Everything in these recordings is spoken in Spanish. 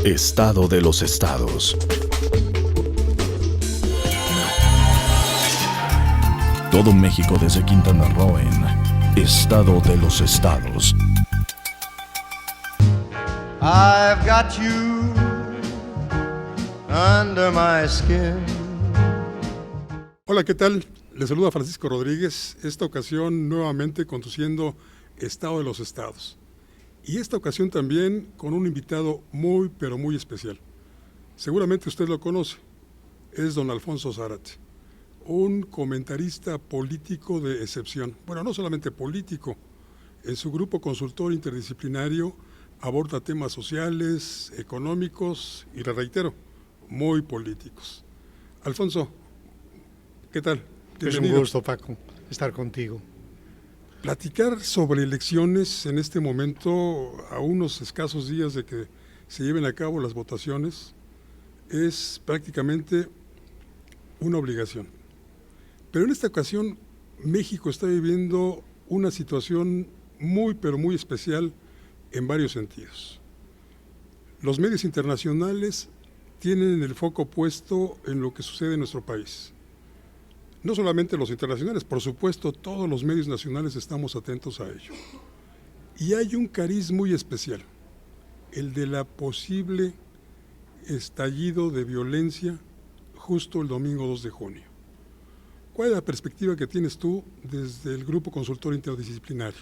Estado de los estados. Todo México desde Quintana Roo en Estado de los estados. I've got you under my skin. Hola, ¿qué tal? Les saluda Francisco Rodríguez, esta ocasión nuevamente conduciendo Estado de los Estados. Y esta ocasión también con un invitado muy, pero muy especial. Seguramente usted lo conoce, es don Alfonso Zárate, un comentarista político de excepción. Bueno, no solamente político, en su grupo consultor interdisciplinario aborda temas sociales, económicos y, le reitero, muy políticos. Alfonso, ¿qué tal? Bienvenido. Es un gusto, Paco, estar contigo. Platicar sobre elecciones en este momento, a unos escasos días de que se lleven a cabo las votaciones, es prácticamente una obligación. Pero en esta ocasión, México está viviendo una situación muy, pero muy especial en varios sentidos. Los medios internacionales tienen el foco puesto en lo que sucede en nuestro país. No solamente los internacionales, por supuesto, todos los medios nacionales estamos atentos a ello. Y hay un cariz muy especial, el de la posible estallido de violencia justo el domingo 2 de junio. ¿Cuál es la perspectiva que tienes tú desde el Grupo Consultor Interdisciplinario?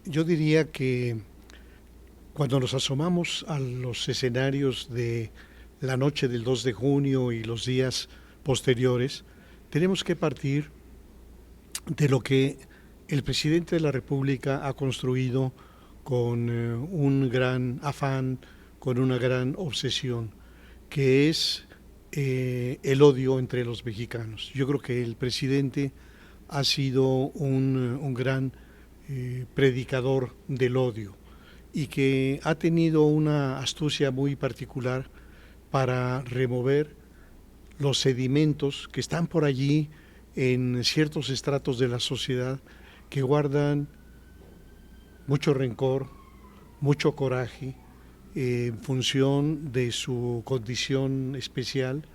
Yo diría que cuando nos asomamos a los escenarios de la noche del 2 de junio y los días posteriores, tenemos que partir de lo que el presidente de la República ha construido con un gran afán, con una gran obsesión, que es el odio entre los mexicanos. Yo creo que el presidente ha sido un gran predicador del odio y que ha tenido una astucia muy particular para remover los sedimentos que están por allí en ciertos estratos de la sociedad que guardan mucho rencor, mucho coraje en función de su condición especial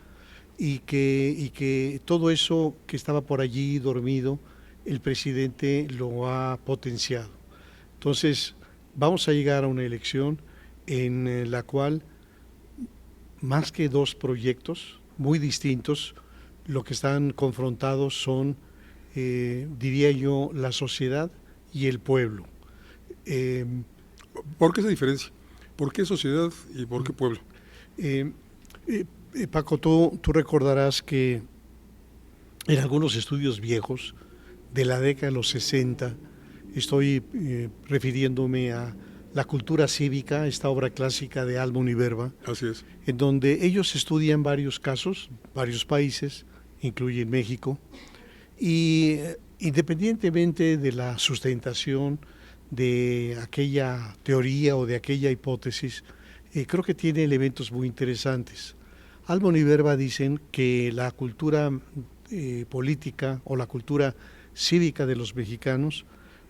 y que todo eso que estaba por allí dormido, el presidente lo ha potenciado. Entonces, vamos a llegar a una elección en la cual, más que dos proyectos muy distintos, lo que están confrontados son, diría yo, la sociedad y el pueblo. ¿Por qué esa diferencia? ¿Por qué sociedad y por qué pueblo? Paco, tú recordarás que en algunos estudios viejos de la década de los 60, estoy refiriéndome a La cultura cívica, esta obra clásica de Almon y Berba, así es, en donde ellos estudian varios casos, varios países, incluyen México, y independientemente de la sustentación de aquella teoría o de aquella hipótesis, creo que tiene elementos muy interesantes. Almon y Berba dicen que la cultura política o la cultura cívica de los mexicanos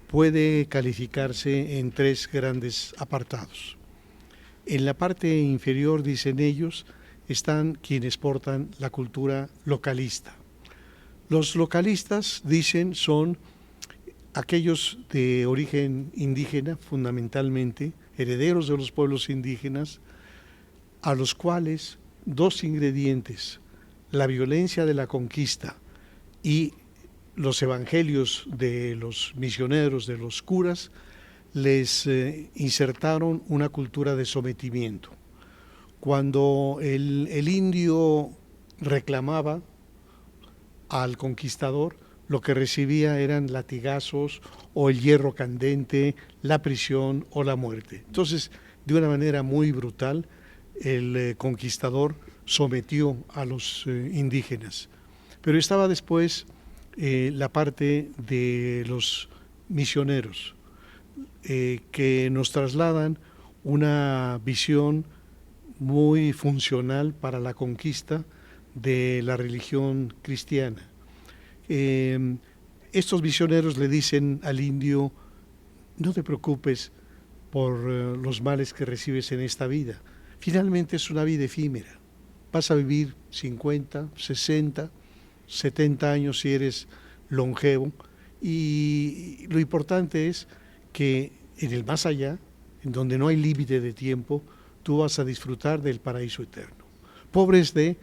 puede calificarse en tres grandes apartados. En la parte inferior, dicen ellos, están quienes portan la cultura localista. Los localistas, dicen, son aquellos de origen indígena, fundamentalmente, herederos de los pueblos indígenas, a los cuales dos ingredientes, la violencia de la conquista y los evangelios de los misioneros, de los curas, les insertaron una cultura de sometimiento. Cuando el indio reclamaba al conquistador, lo que recibía eran latigazos o el hierro candente, la prisión o la muerte. Entonces, de una manera muy brutal, el conquistador sometió a los indígenas. Pero estaba después la parte de los misioneros, que nos trasladan una visión muy funcional para la conquista de la religión cristiana. Estos misioneros le dicen al indio: no te preocupes por los males que recibes en esta vida. Finalmente es una vida efímera. Vas a vivir 50, 60, 70 años si eres longevo, y lo importante es que en el más allá, en donde no hay límite de tiempo, tú vas a disfrutar del paraíso eterno. Pobres de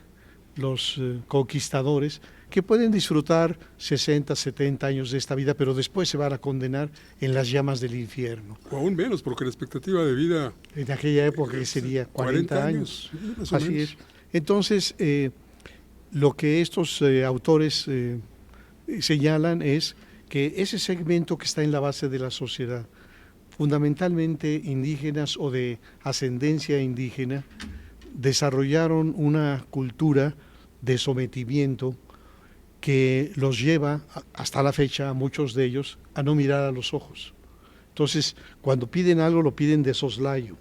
los conquistadores que pueden disfrutar 60, 70 años de esta vida, pero después se van a condenar en las llamas del infierno. O aún menos, porque la expectativa de vida... En aquella época que sería 40 años. Más o Así menos. es. Entonces, lo que estos autores señalan es que ese segmento que está en la base de la sociedad, fundamentalmente indígenas o de ascendencia indígena, desarrollaron una cultura de sometimiento que los lleva hasta la fecha a muchos de ellos a no mirar a los ojos. Entonces, cuando piden algo, lo piden de soslayo.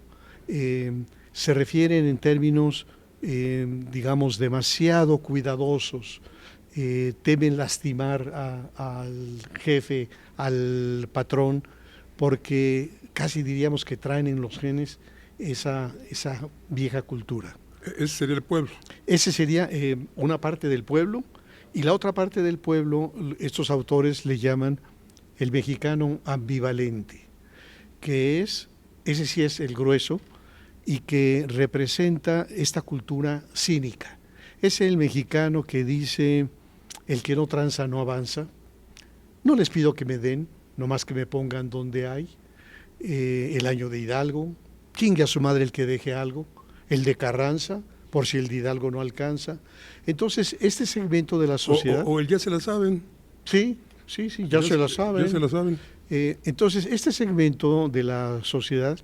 Se refieren en términos, digamos, demasiado cuidadosos. Temen lastimar al jefe, al patrón, porque casi diríamos que traen en los genes esa vieja cultura. Ese sería el pueblo. Ese sería una parte del pueblo, y la otra parte del pueblo, estos autores le llaman el mexicano ambivalente, que ese sí es el grueso, y que representa esta cultura cínica. Es el mexicano que dice: el que no tranza no avanza, no les pido que me den, nomás que me pongan donde hay, el año de Hidalgo, chingue a su madre el que deje algo, el de Carranza, por si el de Hidalgo no alcanza. Entonces, este segmento de la sociedad... O el ya se la saben. Sí, ya se la saben. Ya se la saben. Entonces, este segmento de la sociedad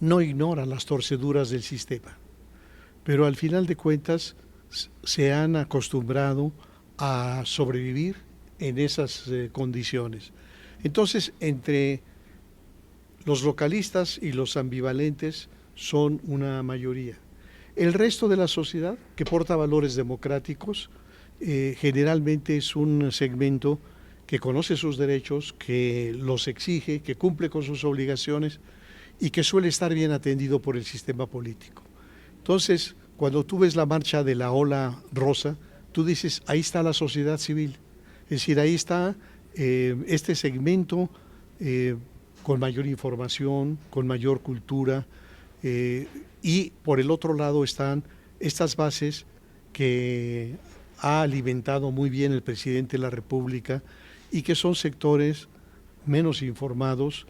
no ignora las torceduras del sistema, pero al final de cuentas se han acostumbrado a sobrevivir en esas condiciones. Entonces, entre los localistas y los ambivalentes son una mayoría. El resto de la sociedad, que porta valores democráticos, generalmente es un segmento que conoce sus derechos, que los exige, que cumple con sus obligaciones y que suele estar bien atendido por el sistema político. Entonces, cuando tú ves la marcha de la ola rosa, tú dices, ahí está la sociedad civil. Es decir, ahí está este segmento con mayor información, con mayor cultura, y por el otro lado están estas bases que ha alimentado muy bien el presidente de la República y que son sectores menos informados,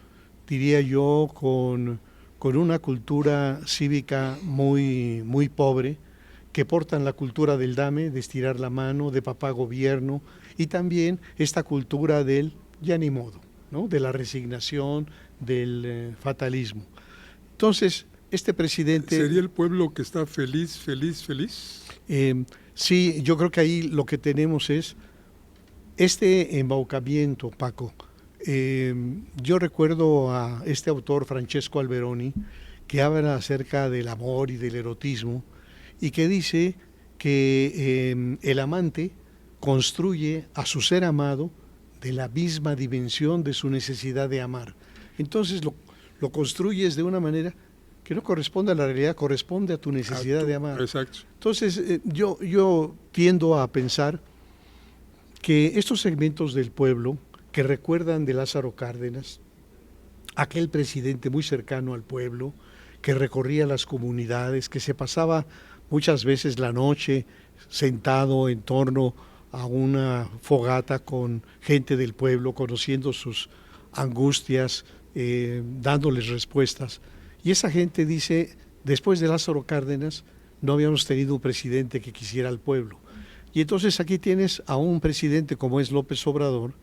diría yo, con una cultura cívica muy, muy pobre, que portan la cultura del dame, de estirar la mano, de papá gobierno, y también esta cultura del ya ni modo, ¿no? De la resignación, del fatalismo. Entonces, este presidente... ¿Sería el pueblo que está feliz? Sí, yo creo que ahí lo que tenemos es este embaucamiento, Paco. Yo recuerdo a este autor, Francesco Alberoni, que habla acerca del amor y del erotismo, y que dice que el amante construye a su ser amado de la misma dimensión de su necesidad de amar. Entonces lo construyes de una manera que no corresponde a la realidad, corresponde a tu necesidad de amar. Exacto. Entonces yo tiendo a pensar que estos segmentos del pueblo que recuerdan de Lázaro Cárdenas, aquel presidente muy cercano al pueblo, que recorría las comunidades, que se pasaba muchas veces la noche sentado en torno a una fogata con gente del pueblo, conociendo sus angustias, dándoles respuestas. Y esa gente dice, después de Lázaro Cárdenas, no habíamos tenido un presidente que quisiera al pueblo. Y entonces aquí tienes a un presidente como es López Obrador,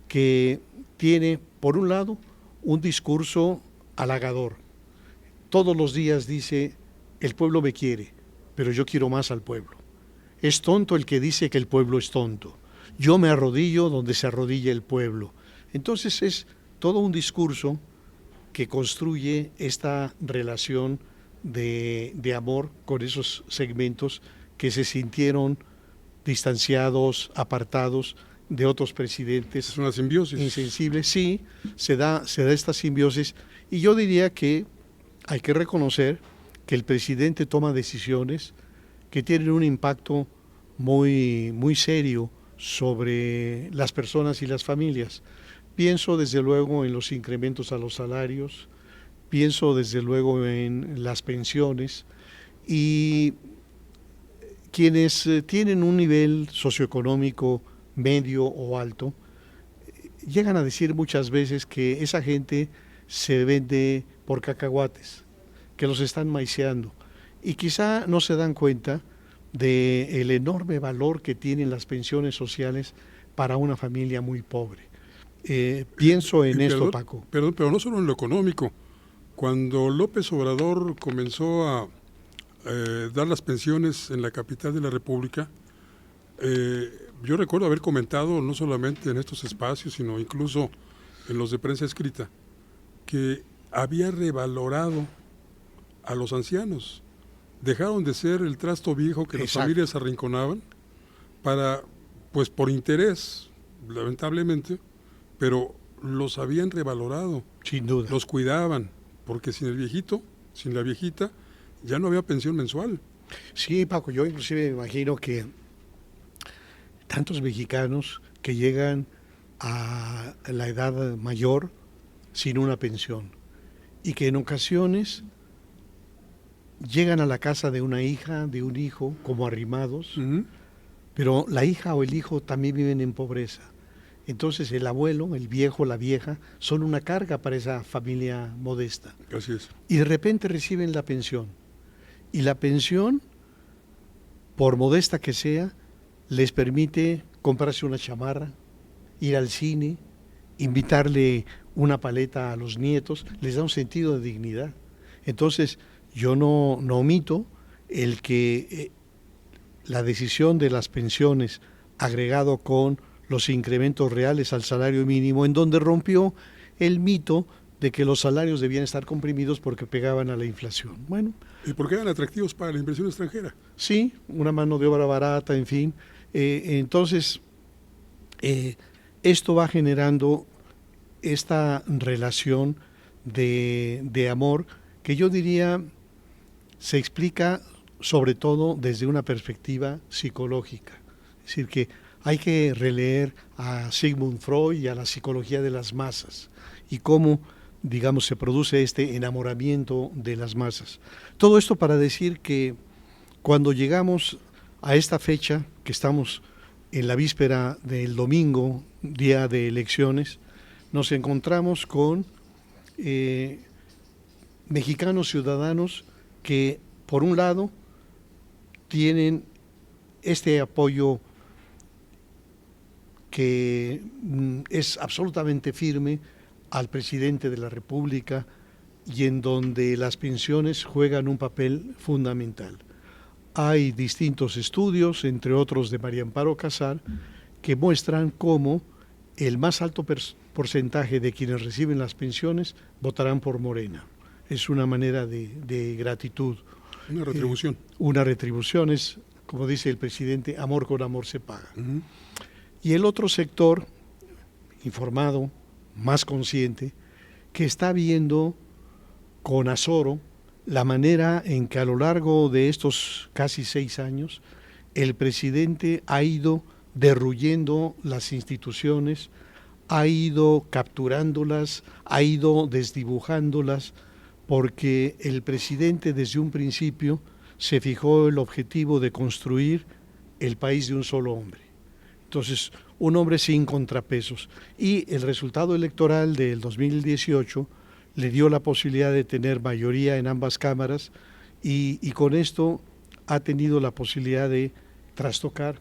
que tiene, por un lado, un discurso halagador. Todos los días dice, el pueblo me quiere, pero yo quiero más al pueblo. Es tonto el que dice que el pueblo es tonto. Yo me arrodillo donde se arrodilla el pueblo. Entonces es todo un discurso que construye esta relación de amor con esos segmentos que se sintieron distanciados, apartados de otros presidentes. Es una simbiosis. Insensibles, sí, se da esta simbiosis, y yo diría que hay que reconocer que el presidente toma decisiones que tienen un impacto muy, muy serio sobre las personas y las familias. Pienso desde luego en los incrementos a los salarios, pienso desde luego en las pensiones, y quienes tienen un nivel socioeconómico medio o alto llegan a decir muchas veces que esa gente se vende por cacahuates, que los están maiceando, y quizá no se dan cuenta del enorme valor que tienen las pensiones sociales para una familia muy pobre. Pienso en esto, Paco. Perdón, pero no solo en lo económico. Cuando López Obrador comenzó a dar las pensiones en la capital de la República, yo recuerdo haber comentado, no solamente en estos espacios, sino incluso en los de prensa escrita, que había revalorado a los ancianos. Dejaron de ser el trasto viejo que las familias arrinconaban para, pues por interés, lamentablemente, pero los habían revalorado. Sin duda. Los cuidaban, porque sin el viejito, sin la viejita, ya no había pensión mensual. Sí, Paco, yo inclusive me imagino que tantos mexicanos que llegan a la edad mayor sin una pensión, y que en ocasiones llegan a la casa de una hija, de un hijo, como arrimados, pero la hija o el hijo también viven en pobreza. Entonces el abuelo, el viejo, la vieja, son una carga para esa familia modesta. Así es. Y de repente reciben la pensión. Y la pensión, por modesta que sea, les permite comprarse una chamarra, ir al cine, invitarle una paleta a los nietos, les da un sentido de dignidad. Entonces, yo no omito el que la decisión de las pensiones, agregado con los incrementos reales al salario mínimo, en donde rompió el mito de que los salarios debían estar comprimidos porque pegaban a la inflación. Bueno, ¿y porque eran atractivos para la inversión extranjera? Sí, una mano de obra barata, en fin. Entonces, esto va generando esta relación de amor que yo diría se explica sobre todo desde una perspectiva psicológica. Es decir, que hay que releer a Sigmund Freud y a la psicología de las masas y cómo, digamos, se produce este enamoramiento de las masas. Todo esto para decir que cuando llegamos a esta fecha, que estamos en la víspera del domingo, día de elecciones, nos encontramos con mexicanos ciudadanos que, por un lado, tienen este apoyo que es absolutamente firme al presidente de la República y en donde las pensiones juegan un papel fundamental. Hay distintos estudios, entre otros de María Amparo Casar, que muestran cómo el más alto porcentaje de quienes reciben las pensiones votarán por Morena. Es una manera de gratitud. Una retribución. Una retribución es, como dice el presidente, amor con amor se paga. Y el otro sector, informado, más consciente, que está viendo con azoro la manera en que a lo largo de estos casi 6 años el presidente ha ido derruyendo las instituciones, ha ido capturándolas, ha ido desdibujándolas, porque el presidente desde un principio se fijó el objetivo de construir el país de un solo hombre. Entonces, un hombre sin contrapesos. Y el resultado electoral del 2018 le dio la posibilidad de tener mayoría en ambas cámaras y con esto ha tenido la posibilidad de trastocar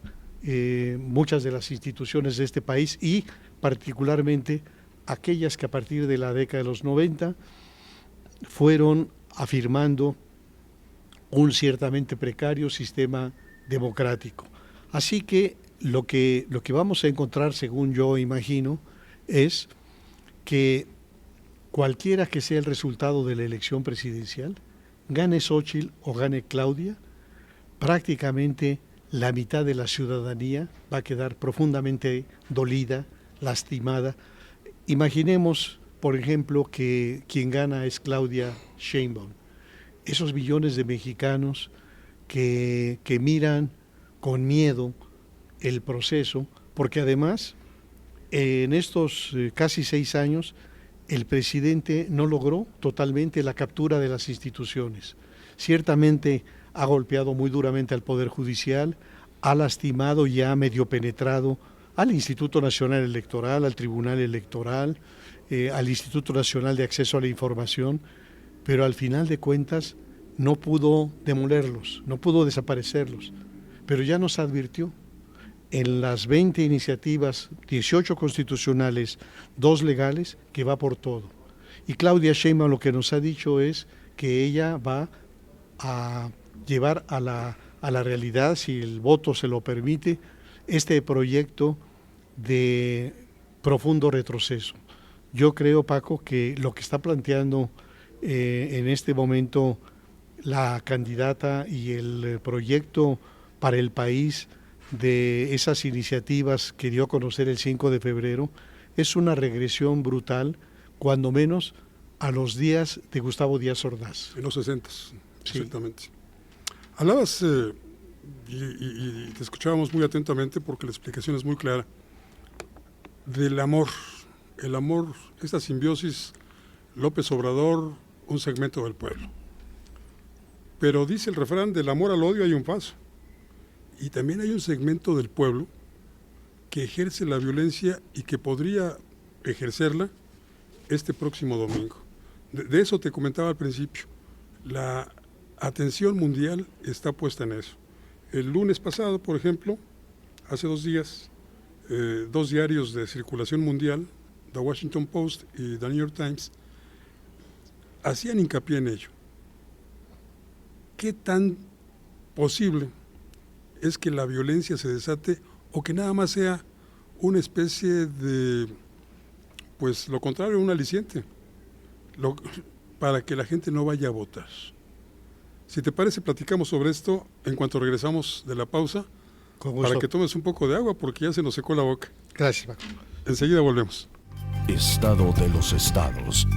muchas de las instituciones de este país y particularmente aquellas que a partir de la década de los 90 fueron afirmando un ciertamente precario sistema democrático. Así que lo que vamos a encontrar, según yo imagino, es que cualquiera que sea el resultado de la elección presidencial, gane Xóchitl o gane Claudia, prácticamente la mitad de la ciudadanía va a quedar profundamente dolida, lastimada. Imaginemos, por ejemplo, que quien gana es Claudia Sheinbaum. Esos millones de mexicanos que miran con miedo el proceso, porque además en estos casi 6 años el presidente no logró totalmente la captura de las instituciones. Ciertamente ha golpeado muy duramente al Poder Judicial, ha lastimado y ha medio penetrado al Instituto Nacional Electoral, al Tribunal Electoral, al Instituto Nacional de Acceso a la Información, pero al final de cuentas no pudo demolerlos, no pudo desaparecerlos, pero ya nos advirtió. En las 20 iniciativas, 18 constitucionales, 2 legales, que va por todo. Y Claudia Sheinbaum lo que nos ha dicho es que ella va a llevar a la realidad, si el voto se lo permite, este proyecto de profundo retroceso. Yo creo, Paco, que lo que está planteando en este momento la candidata y el proyecto para el país de esas iniciativas que dio a conocer el 5 de febrero es una regresión brutal, cuando menos a los días de Gustavo Díaz Ordaz. En los 60, Sí. exactamente. Hablabas, y te escuchábamos muy atentamente porque la explicación es muy clara, del amor. El amor, esta simbiosis, López Obrador, un segmento del pueblo. Pero dice el refrán, del amor al odio hay un paso. Y también hay un segmento del pueblo que ejerce la violencia y que podría ejercerla este próximo domingo. De eso te comentaba al principio. La atención mundial está puesta en eso. El lunes pasado, por ejemplo, hace 2 días, 2 diarios de circulación mundial, The Washington Post y The New York Times, hacían hincapié en ello. ¿Qué tan posible es que la violencia se desate o que nada más sea una especie de, pues lo contrario, un aliciente, para que la gente no vaya a votar? Si te parece, platicamos sobre esto en cuanto regresamos de la pausa, para que tomes un poco de agua porque ya se nos secó la boca. Gracias, Paco. Enseguida volvemos. Estado de los estados.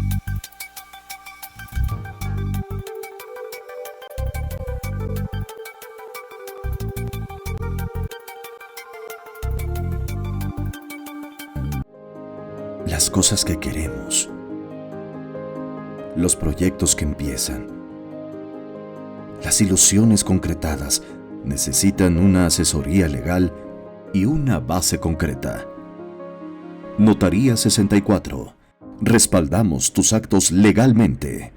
Las cosas que queremos, los proyectos que empiezan, las ilusiones concretadas necesitan una asesoría legal y una base concreta. Notaría 64. Respaldamos tus actos legalmente.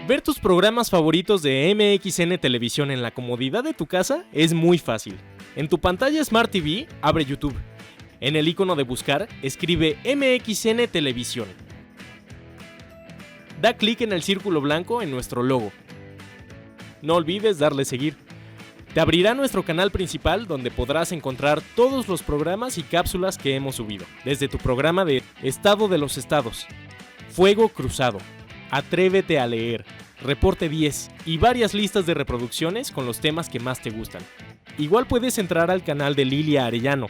Ver tus programas favoritos de MXN Televisión en la comodidad de tu casa es muy fácil. En tu pantalla Smart TV, abre YouTube. En el icono de buscar, escribe MXN Televisión. Da clic en el círculo blanco en nuestro logo. No olvides darle seguir. Te abrirá nuestro canal principal donde podrás encontrar todos los programas y cápsulas que hemos subido, desde tu programa de Estado de los Estados, Fuego Cruzado, Atrévete a leer, Reporte 10 y varias listas de reproducciones con los temas que más te gustan. Igual puedes entrar al canal de Lilia Arellano.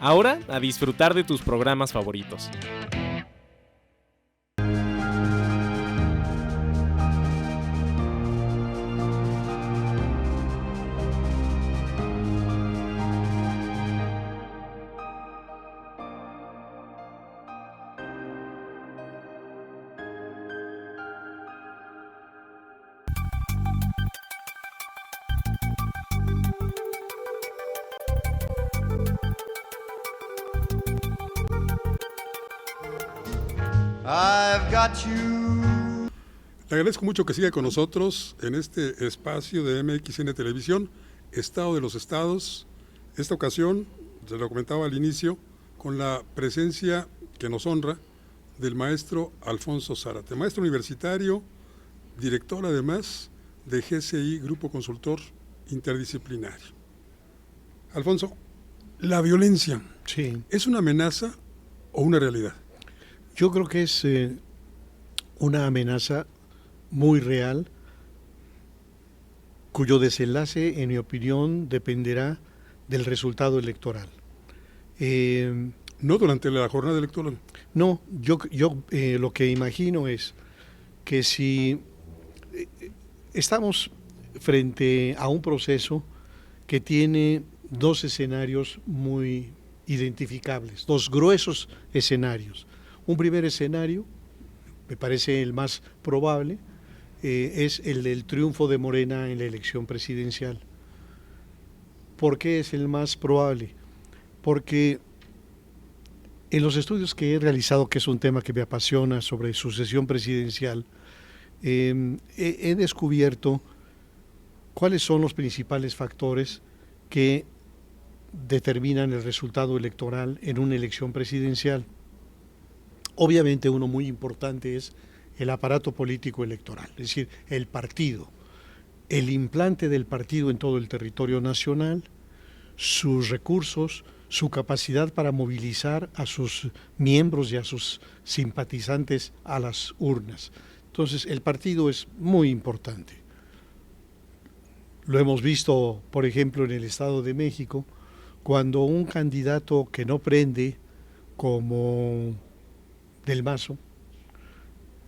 Ahora a disfrutar de tus programas favoritos. I've got you. Le agradezco mucho que siga con nosotros en este espacio de MXN Televisión, Estado de los Estados. Esta ocasión, se lo comentaba al inicio, con la presencia que nos honra del maestro Alfonso Zárate, maestro universitario, director además de GCI, Grupo Consultor Interdisciplinario. Alfonso, ¿la violencia Sí. es una amenaza o una realidad? Yo creo que es una amenaza muy real, cuyo desenlace, en mi opinión, dependerá del resultado electoral. No durante la jornada electoral. No, yo lo que imagino es que si estamos frente a un proceso que tiene dos escenarios muy identificables, dos gruesos escenarios. Un primer escenario, me parece el más probable, es el del triunfo de Morena en la elección presidencial. ¿Por qué es el más probable? Porque en los estudios que he realizado, que es un tema que me apasiona, sobre sucesión presidencial, he descubierto cuáles son los principales factores que determinan el resultado electoral en una elección presidencial. Obviamente uno muy importante es el aparato político electoral, es decir, el partido, el implante del partido en todo el territorio nacional, sus recursos, su capacidad para movilizar a sus miembros y a sus simpatizantes a las urnas. Entonces, el partido es muy importante. Lo hemos visto, por ejemplo, en el Estado de México, cuando un candidato que no prende, como Del Mazo,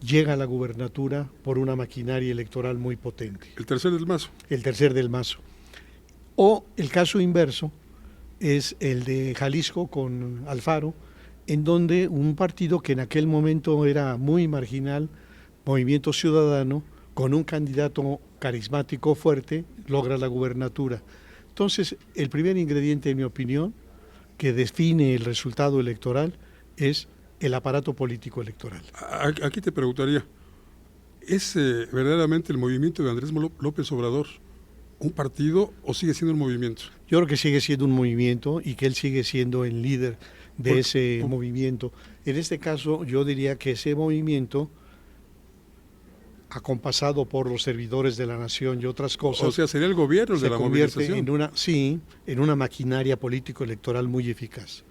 llega a la gubernatura por una maquinaria electoral muy potente. El tercer del Mazo. El tercer del Mazo. O el caso inverso es el de Jalisco con Alfaro, en donde un partido que en aquel momento era muy marginal, Movimiento Ciudadano, con un candidato carismático fuerte, logra la gubernatura. Entonces, el primer ingrediente, en mi opinión, que define el resultado electoral es el aparato político electoral. Aquí te preguntaría, ¿es verdaderamente el movimiento de Andrés López Obrador un partido o sigue siendo un movimiento? Yo creo que sigue siendo un movimiento y que él sigue siendo el líder de ese movimiento. En este caso, yo diría que ese movimiento, acompasado por los servidores de la nación y otras cosas, o sea, sería el gobierno de la movilización. En una maquinaria político-electoral muy eficaz.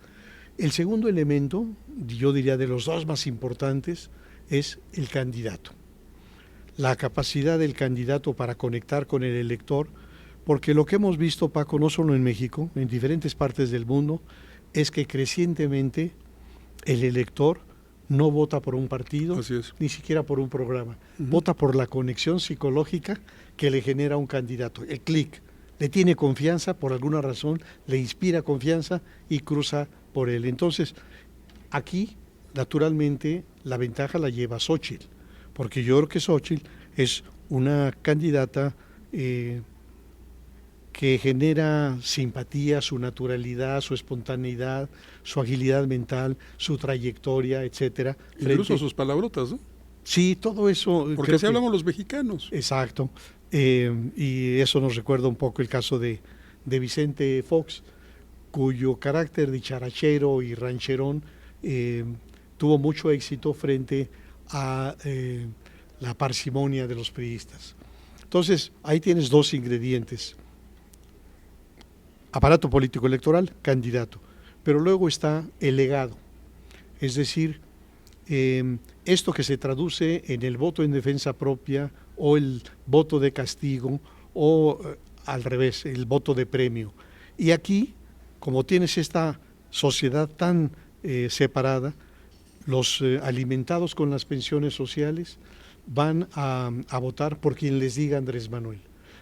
El segundo elemento, yo diría de los dos más importantes, es el candidato. La capacidad del candidato para conectar con el elector, porque lo que hemos visto, Paco, no solo en México, en diferentes partes del mundo, es que crecientemente el elector no vota por un partido, ni siquiera por un programa. Vota por la conexión psicológica que le genera un candidato, el clic. Le tiene confianza, por alguna razón, le inspira confianza y cruza por él. Entonces, aquí, naturalmente, la ventaja la lleva Xóchitl, porque yo creo que Xóchitl es una candidata que genera simpatía, su naturalidad, su espontaneidad, su agilidad mental, su trayectoria, etcétera. Incluso sus palabrotas, ¿no? Sí, todo eso. Porque así hablamos los mexicanos. Exacto. Y eso nos recuerda un poco el caso de Vicente Fox, cuyo carácter dicharachero y rancherón tuvo mucho éxito frente a la parsimonia de los priistas. Entonces, ahí tienes dos ingredientes: aparato político electoral, candidato. Pero luego está el legado, es decir, esto que se traduce en el voto en defensa propia o el voto de castigo o al revés, el voto de premio. Y aquí, como tienes esta sociedad tan separada, los alimentados con las pensiones sociales van a votar por quien les diga Andrés Manuel.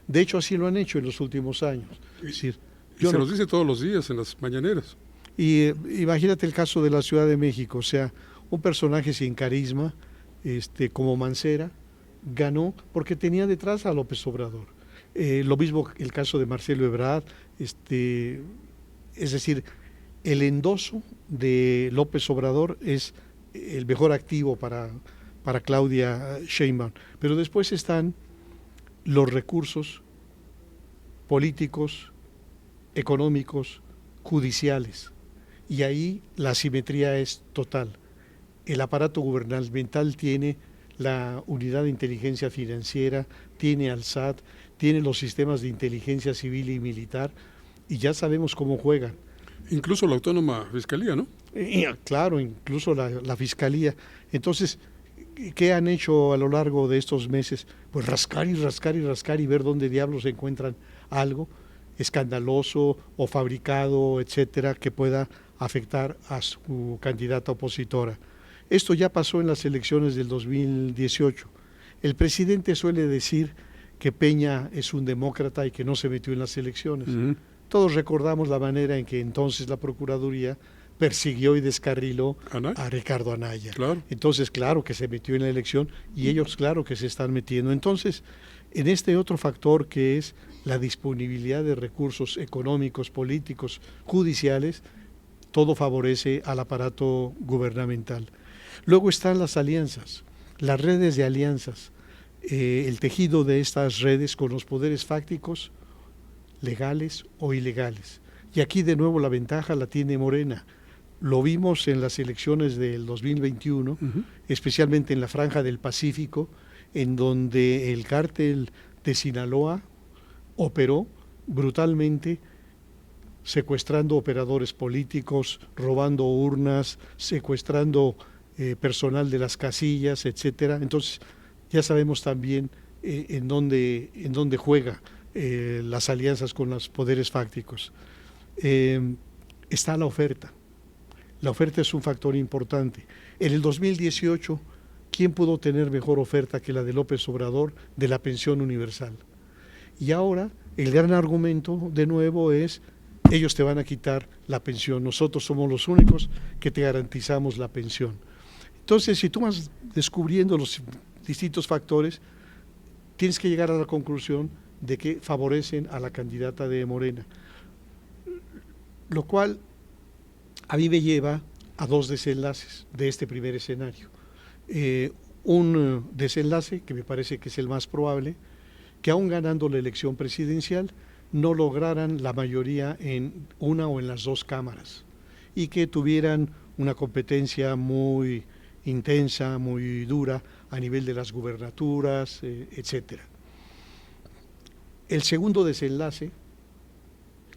De hecho, así lo han hecho en los últimos años. Es decir, y se los dice todos los días en las mañaneras. Y imagínate el caso de la Ciudad de México, o sea, un personaje sin carisma, como Mancera, ganó porque tenía detrás a López Obrador. Lo mismo el caso de Marcelo Ebrard, es decir, el endoso de López Obrador es el mejor activo para Claudia Sheinbaum. Pero después están los recursos políticos, económicos, judiciales. Y ahí la asimetría es total. El aparato gubernamental tiene la unidad de inteligencia financiera, tiene al SAT, tiene los sistemas de inteligencia civil y militar, y ya sabemos cómo juegan. Incluso la autónoma fiscalía, ¿no? Claro, incluso la fiscalía. Entonces, ¿qué han hecho a lo largo de estos meses? Pues rascar y rascar y rascar y ver dónde diablos encuentran algo escandaloso o fabricado, etcétera, que pueda afectar a su candidata opositora. Esto ya pasó en las elecciones del 2018. El presidente suele decir que Peña es un demócrata y que no se metió en las elecciones. Uh-huh. Todos recordamos la manera en que entonces la Procuraduría persiguió y descarriló a Ricardo Anaya. Claro. Entonces, claro que se metió en la elección y ellos, claro que se están metiendo. Entonces, en este otro factor que es la disponibilidad de recursos económicos, políticos, judiciales, todo favorece al aparato gubernamental. Luego están las alianzas, las redes de alianzas, el tejido de estas redes con los poderes fácticos, legales o ilegales. Y aquí de nuevo la ventaja la tiene Morena. Lo vimos en las elecciones del 2021, uh-huh. especialmente en la Franja del Pacífico, en donde el cártel de Sinaloa operó brutalmente, secuestrando operadores políticos, robando urnas, secuestrando personal de las casillas, etcétera. Entonces, ya sabemos también en dónde juega las alianzas con los poderes fácticos. Está la oferta. La oferta es un factor importante. En el 2018, ¿quién pudo tener mejor oferta que la de López Obrador de la pensión universal? Y ahora el gran argumento de nuevo es: ellos te van a quitar la pensión, nosotros somos los únicos que te garantizamos la pensión. Entonces, si tú vas descubriendo los distintos factores, tienes que llegar a la conclusión de que favorecen a la candidata de Morena, lo cual a mí me lleva a dos desenlaces de este primer escenario. Un desenlace que me parece que es el más probable, que aún ganando la elección presidencial no lograran la mayoría en una o en las dos cámaras y que tuvieran una competencia muy intensa, muy dura a nivel de las gubernaturas, etcétera. El segundo desenlace,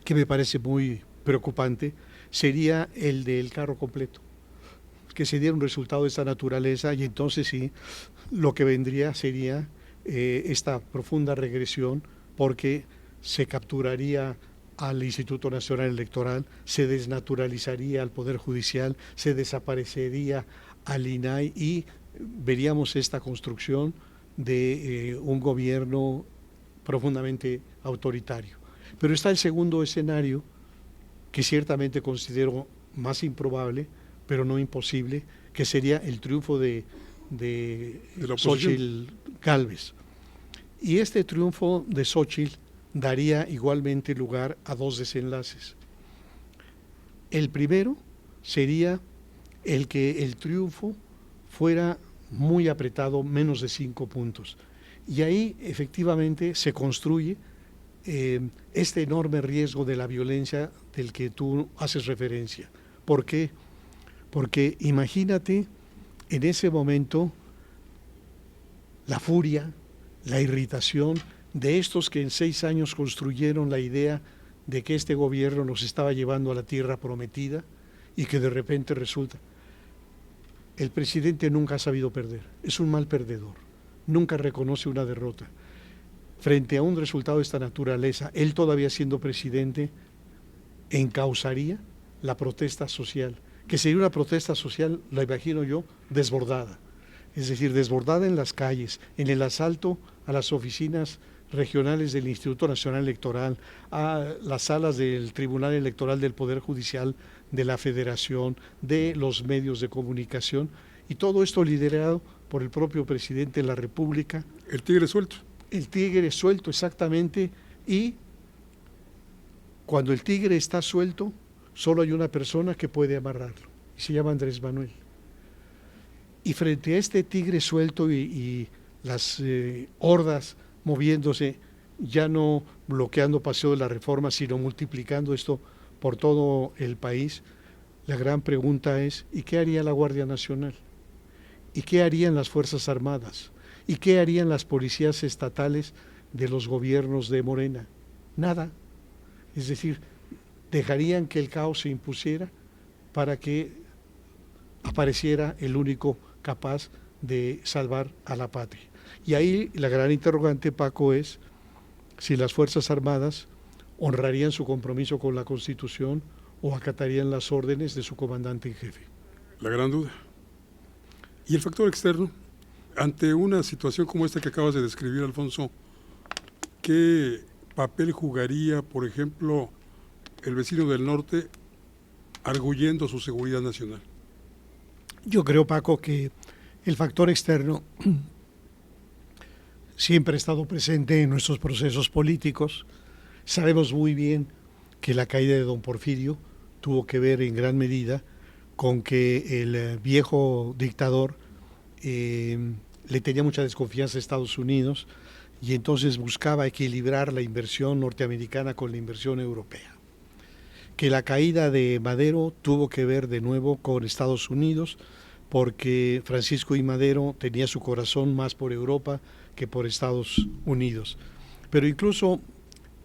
que me parece muy preocupante, sería el del carro completo, que se diera un resultado de esta naturaleza y entonces sí, lo que vendría sería esta profunda regresión, porque se capturaría al Instituto Nacional Electoral, se desnaturalizaría al Poder Judicial, se desaparecería al INAI y veríamos esta construcción de un gobierno profundamente autoritario. Pero está el segundo escenario, que ciertamente considero más improbable, pero no imposible, que sería el triunfo de Xóchitl Gálvez. Y este triunfo de Xóchitl daría igualmente lugar a dos desenlaces. El primero sería el que el triunfo fuera muy apretado, menos de 5 puntos. Y ahí efectivamente se construye este enorme riesgo de la violencia del que tú haces referencia. ¿Por qué? Porque imagínate en ese momento la furia, la irritación de estos que en 6 años construyeron la idea de que este gobierno nos estaba llevando a la tierra prometida y que de repente resulta. El presidente nunca ha sabido perder, es un mal perdedor, nunca reconoce una derrota. Frente a un resultado de esta naturaleza, él todavía siendo presidente, encauzaría la protesta social, que sería una protesta social, la imagino yo, desbordada. Es decir, desbordada en las calles, en el asalto a las oficinas regionales del Instituto Nacional Electoral, a las salas del Tribunal Electoral del Poder Judicial de la Federación, de los medios de comunicación, y todo esto liderado por el propio presidente de la República. El tigre suelto. El tigre suelto, exactamente, y cuando el tigre está suelto, solo hay una persona que puede amarrarlo, y se llama Andrés Manuel. Y frente a este tigre suelto y las hordas moviéndose, ya no bloqueando Paseo de la Reforma, sino multiplicando esto por todo el país, la gran pregunta es, ¿y qué haría la Guardia Nacional? ¿Y qué harían las Fuerzas Armadas? ¿Y qué harían las policías estatales de los gobiernos de Morena? Nada. Es decir, dejarían que el caos se impusiera para que apareciera el único capaz de salvar a la patria. Y ahí la gran interrogante, Paco, es si las Fuerzas Armadas honrarían su compromiso con la Constitución o acatarían las órdenes de su comandante en jefe. La gran duda. Y el factor externo, ante una situación como esta que acabas de describir, Alfonso, ¿qué papel jugaría, por ejemplo, el vecino del norte arguyendo su seguridad nacional? Yo creo, Paco, que el factor externo siempre ha estado presente en nuestros procesos políticos. Sabemos muy bien que la caída de don Porfirio tuvo que ver en gran medida con que el viejo dictador le tenía mucha desconfianza a Estados Unidos y entonces buscaba equilibrar la inversión norteamericana con la inversión europea. Que la caída de Madero tuvo que ver de nuevo con Estados Unidos, porque Francisco I. Madero tenía su corazón más por Europa que por Estados Unidos. Pero incluso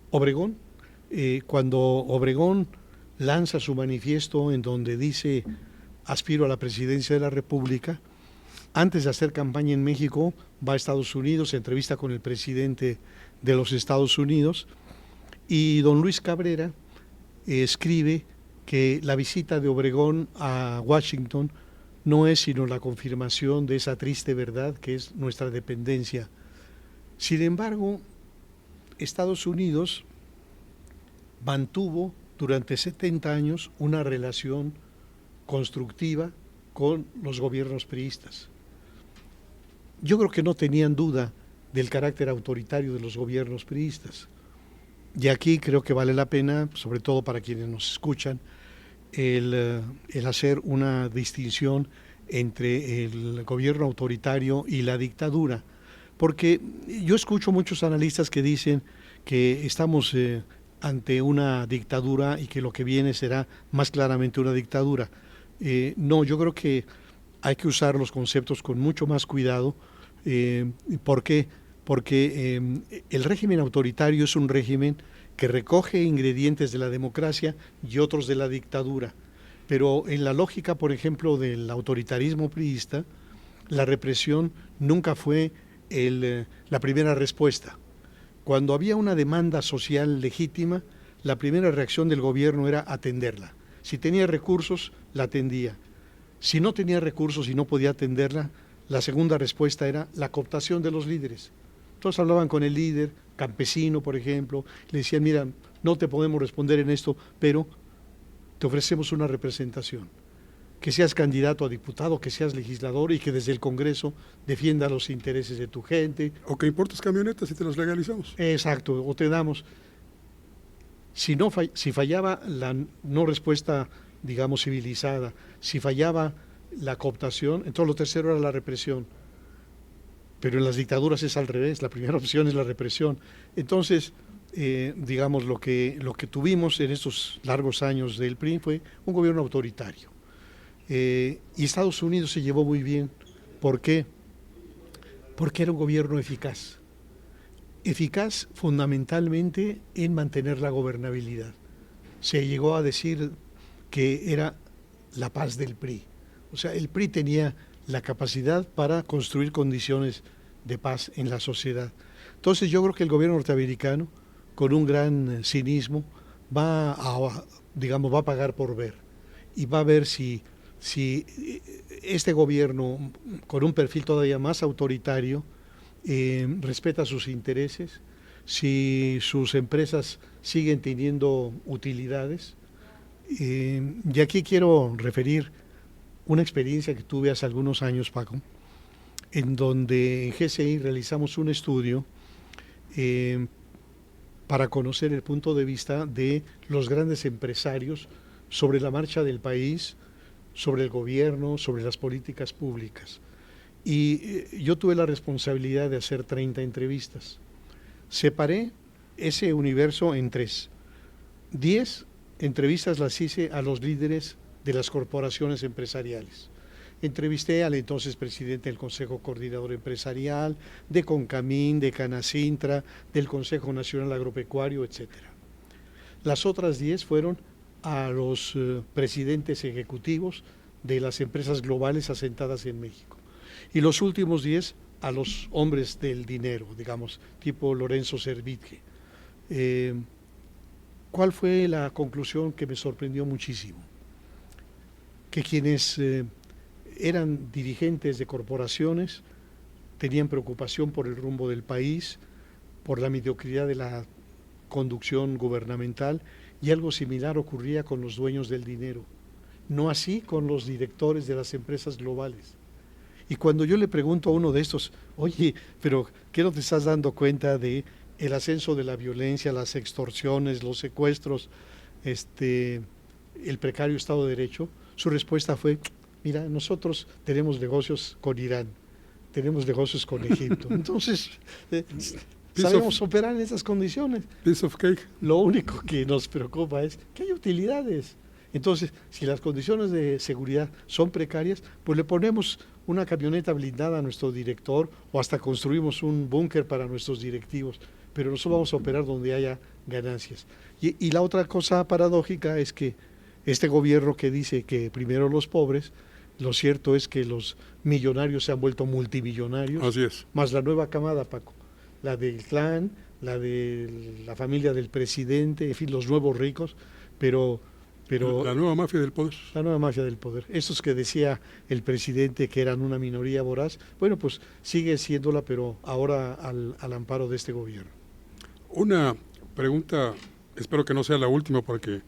Obregón, cuando Obregón lanza su manifiesto en donde dice aspiro a la presidencia de la República, antes de hacer campaña en México va a Estados Unidos, se entrevista con el presidente de los Estados Unidos y don Luis Cabrera escribe que la visita de Obregón a Washington no es sino la confirmación de esa triste verdad que es nuestra dependencia. Sin embargo, Estados Unidos mantuvo durante 70 años una relación constructiva con los gobiernos priistas. Yo creo que no tenían duda del carácter autoritario de los gobiernos priistas. Y aquí creo que vale la pena, sobre todo para quienes nos escuchan, el hacer una distinción entre el gobierno autoritario y la dictadura. Porque yo escucho muchos analistas que dicen que estamos ante una dictadura y que lo que viene será más claramente una dictadura. No, yo creo que hay que usar los conceptos con mucho más cuidado. ¿Por qué? Porque el régimen autoritario es un régimen que recoge ingredientes de la democracia y otros de la dictadura. Pero en la lógica, por ejemplo, del autoritarismo priista, la represión nunca fue la primera respuesta. Cuando había una demanda social legítima, la primera reacción del gobierno era atenderla. Si tenía recursos, la atendía. Si no tenía recursos y no podía atenderla, la segunda respuesta era la cooptación de los líderes. Todos hablaban con el líder campesino, por ejemplo, le decían, mira, no te podemos responder en esto, pero te ofrecemos una representación. Que seas candidato a diputado, que seas legislador y que desde el Congreso defienda los intereses de tu gente. O que importes camionetas y te las legalizamos. Exacto, o te damos. Si fallaba la no respuesta, digamos, civilizada, si fallaba la cooptación, entonces lo tercero era la represión. Pero en las dictaduras es al revés, la primera opción es la represión. Entonces, digamos, lo que tuvimos en estos largos años del PRI fue un gobierno autoritario. Y Estados Unidos se llevó muy bien. ¿Por qué? Porque era un gobierno eficaz. Eficaz fundamentalmente en mantener la gobernabilidad. Se llegó a decir que era la paz del PRI. O sea, el PRI tenía la capacidad para construir condiciones de paz en la sociedad. Entonces yo creo que el gobierno norteamericano, con un gran cinismo, va a pagar por ver. Y va a ver si este gobierno, con un perfil todavía más autoritario, respeta sus intereses, si sus empresas siguen teniendo utilidades. Y aquí quiero referir una experiencia que tuve hace algunos años, Paco, en donde en GCI realizamos un estudio para conocer el punto de vista de los grandes empresarios sobre la marcha del país, sobre el gobierno, sobre las políticas públicas. Y yo tuve la responsabilidad de hacer 30 entrevistas. Separé ese universo en 3. 10 entrevistas las hice a los líderes de las corporaciones empresariales. Entrevisté al entonces presidente del Consejo Coordinador Empresarial, de Concamín, de Canacintra, del Consejo Nacional Agropecuario, etc. Las otras 10 fueron a los presidentes ejecutivos de las empresas globales asentadas en México. Y los últimos 10 a los hombres del dinero, digamos, tipo Lorenzo Servitje. ¿Cuál fue la conclusión que me sorprendió muchísimo? Que quienes eran dirigentes de corporaciones tenían preocupación por el rumbo del país, por la mediocridad de la conducción gubernamental, y algo similar ocurría con los dueños del dinero. No así con los directores de las empresas globales. Y cuando yo le pregunto a uno de estos, oye, pero ¿qué no te estás dando cuenta de el ascenso de la violencia, las extorsiones, los secuestros, el precario Estado de Derecho? Su respuesta fue, mira, nosotros tenemos negocios con Irán, tenemos negocios con Egipto, entonces sabemos operar en esas condiciones. Piece of cake. Lo único que nos preocupa es que hay utilidades. Entonces, si las condiciones de seguridad son precarias, pues le ponemos una camioneta blindada a nuestro director o hasta construimos un búnker para nuestros directivos, pero nosotros vamos a operar donde haya ganancias. Y la otra cosa paradójica es que este gobierno que dice que primero los pobres, lo cierto es que los millonarios se han vuelto multimillonarios. Así es. Más la nueva camada, Paco, la del clan, la de la familia del presidente, en fin, los nuevos ricos, pero la nueva mafia del poder. La nueva mafia del poder. Esos que decía el presidente que eran una minoría voraz, bueno, pues sigue siéndola, pero ahora al amparo de este gobierno. Una pregunta, espero que no sea la última para que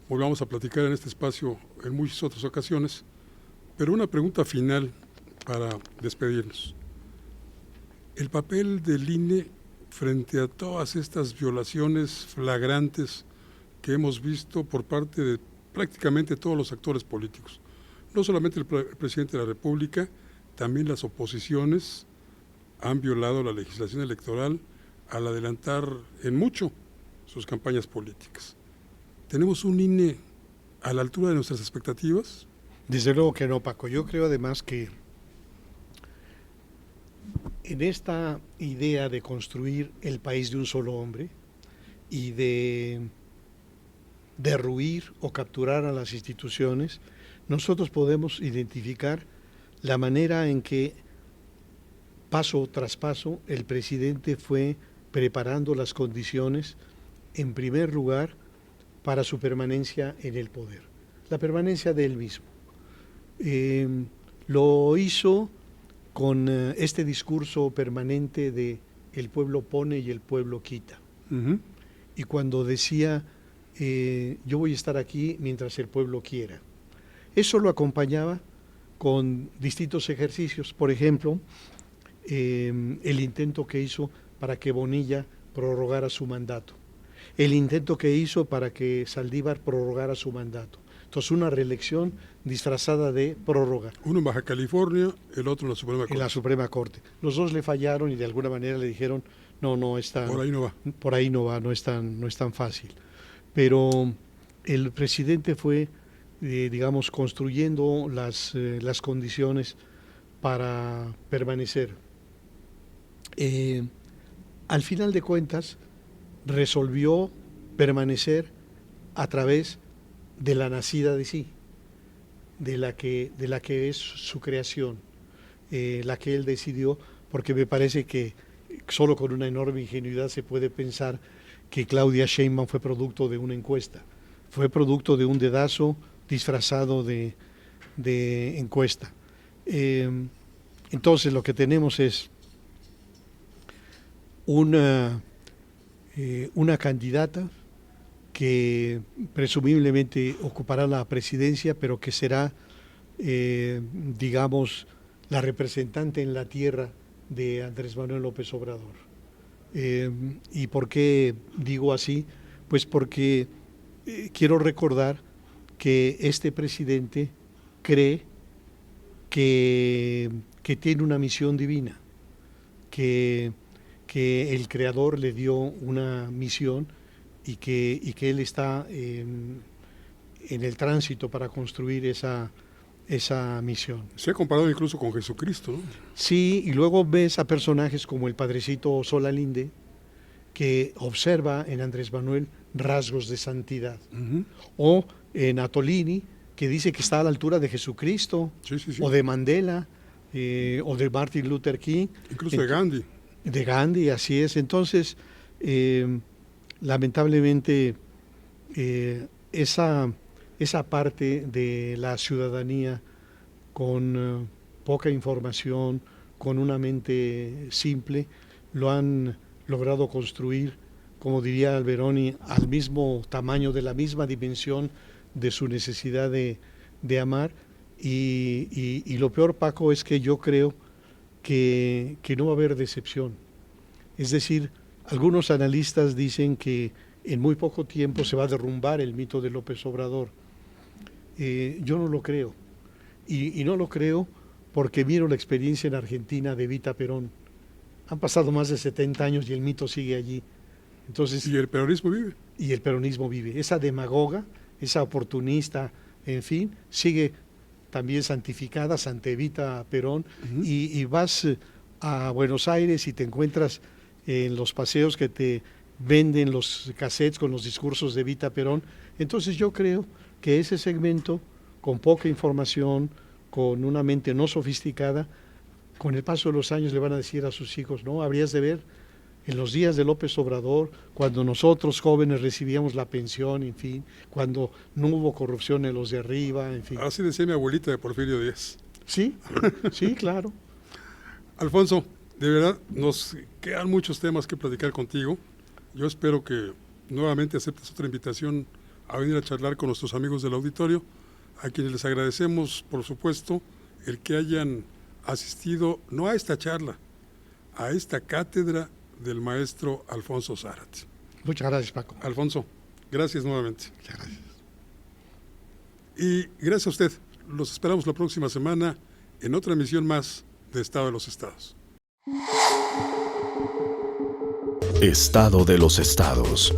volvamos a platicar en este espacio en muchas otras ocasiones, pero una pregunta final para despedirnos. El papel del INE frente a todas estas violaciones flagrantes que hemos visto por parte de prácticamente todos los actores políticos. No solamente el presidente de la República, también las oposiciones han violado la legislación electoral al adelantar en mucho sus campañas políticas. ¿Tenemos un INE a la altura de nuestras expectativas? Desde luego que no, Paco. Yo creo además que en esta idea de construir el país de un solo hombre y de derruir o capturar a las instituciones, nosotros podemos identificar la manera en que paso tras paso el presidente fue preparando las condiciones, en primer lugar, para su permanencia en el poder, la permanencia de él mismo. Lo hizo con este discurso permanente de el pueblo pone y el pueblo quita. Uh-huh. Y cuando decía yo voy a estar aquí mientras el pueblo quiera. Eso lo acompañaba con distintos ejercicios, por ejemplo, el intento que hizo para que Bonilla prorrogara su mandato, el intento que hizo para que Saldívar prorrogara su mandato. Entonces, una reelección disfrazada de prórroga. Uno en Baja California, el otro en la Suprema Corte. En la Suprema Corte. Los dos le fallaron y de alguna manera le dijeron, no está. Por ahí no va. Por ahí no va, no es tan fácil. Pero el presidente fue, digamos, construyendo las condiciones para permanecer. Al final de cuentas, resolvió permanecer a través de la nacida de sí, de la que es su creación, la que él decidió, porque me parece que solo con una enorme ingenuidad se puede pensar que Claudia Sheinbaum fue producto de una encuesta, fue producto de un dedazo disfrazado de encuesta. Entonces lo que tenemos es una candidata que presumiblemente ocupará la presidencia, pero que será, digamos, la representante en la tierra de Andrés Manuel López Obrador. ¿Y por qué digo así? Pues porque quiero recordar que este presidente cree que tiene una misión divina, que el Creador le dio una misión y que él está en el tránsito para construir esa misión. Se ha comparado incluso con Jesucristo, ¿no? Sí, y luego ves a personajes como el padrecito Solalinde, que observa en Andrés Manuel rasgos de santidad. Ujú. O en Atolini, que dice que está a la altura de Jesucristo, Sí, sí, sí. o de Mandela, o de Martin Luther King, Incluso de Gandhi. de Gandhi, así es. Entonces, lamentablemente, esa parte de la ciudadanía con poca información, con una mente simple, lo han logrado construir, como diría Alberoni, al mismo tamaño, de la misma dimensión de su necesidad de amar. Y lo peor, Paco, es que yo creo que no va a haber decepción. Es decir, algunos analistas dicen que en muy poco tiempo se va a derrumbar el mito de López Obrador. Yo no lo creo. Y no lo creo porque miro la experiencia en Argentina de Evita Perón. Han pasado más de 70 años y el mito sigue allí. Entonces, Y el peronismo vive. y el peronismo vive. Esa demagoga, esa oportunista, en fin, sigue también santificada, Santa Evita Perón. Ujú. Y vas a Buenos Aires y te encuentras en los paseos que te venden los cassettes con los discursos de Evita Perón. Entonces yo creo que ese segmento, con poca información, con una mente no sofisticada, con el paso de los años le van a decir a sus hijos, no, habrías de ver en los días de López Obrador, cuando nosotros jóvenes recibíamos la pensión, en fin, cuando no hubo corrupción en los de arriba, en fin. Así decía mi abuelita de Porfirio Díaz. Sí, sí, claro. Alfonso, de verdad, nos quedan muchos temas que platicar contigo. Yo espero que nuevamente aceptes otra invitación a venir a charlar con nuestros amigos del auditorio, a quienes les agradecemos, por supuesto, el que hayan asistido no a esta charla, a esta cátedra del maestro Alfonso Zárate. Muchas gracias, Paco. Alfonso, gracias nuevamente. Muchas gracias. Y gracias a usted. Los esperamos la próxima semana en otra emisión más de Estado de los Estados. Estado de los Estados.